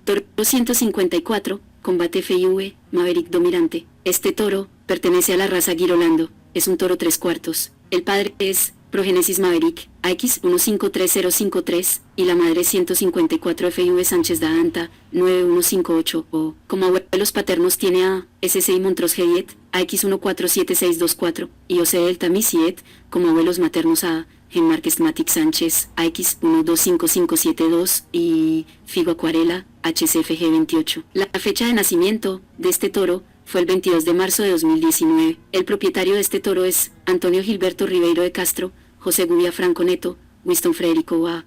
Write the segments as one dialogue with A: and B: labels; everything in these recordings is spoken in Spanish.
A: Toro 154, combate FIV, Maverick dominante. Este toro pertenece a la raza Girolando, es un toro 3/4. El padre es Progénesis Maverick, AX153053, y la madre 154 FIV Sánchez da Anta, 9158, o, como abuelos paternos tiene a SCI Montrose Hediet, AX147624, y OC Delta Misiet, como abuelos maternos a Gen Márquez Matic Sánchez, AX125572, y Figo Acuarela, HCFG28. La fecha de nacimiento de este toro fue el 22 de marzo de 2019. El propietario de este toro es Antonio Gilberto Ribeiro de Castro, José Gubia Franco Neto, Winston Frederico A.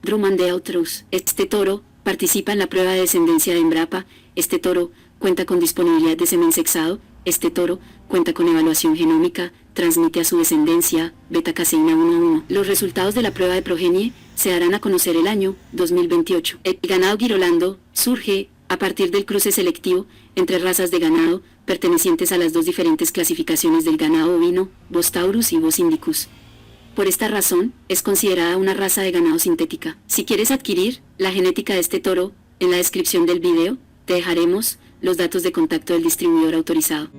A: Drummond de Autrus. Este toro participa en la prueba de descendencia de Embrapa. Este toro cuenta con disponibilidad de semen sexado. Este toro cuenta con evaluación genómica, transmite a su descendencia beta-caseína 1-1. Los resultados de la prueba de progenie se darán a conocer el año 2028. El ganado Girolando surge a partir del cruce selectivo entre razas de ganado pertenecientes a las dos diferentes clasificaciones del ganado ovino, Bos taurus y Bos indicus. Por esta razón, es considerada una raza de ganado sintética. Si quieres adquirir la genética de este toro, en la descripción del video, te dejaremos los datos de contacto del distribuidor autorizado.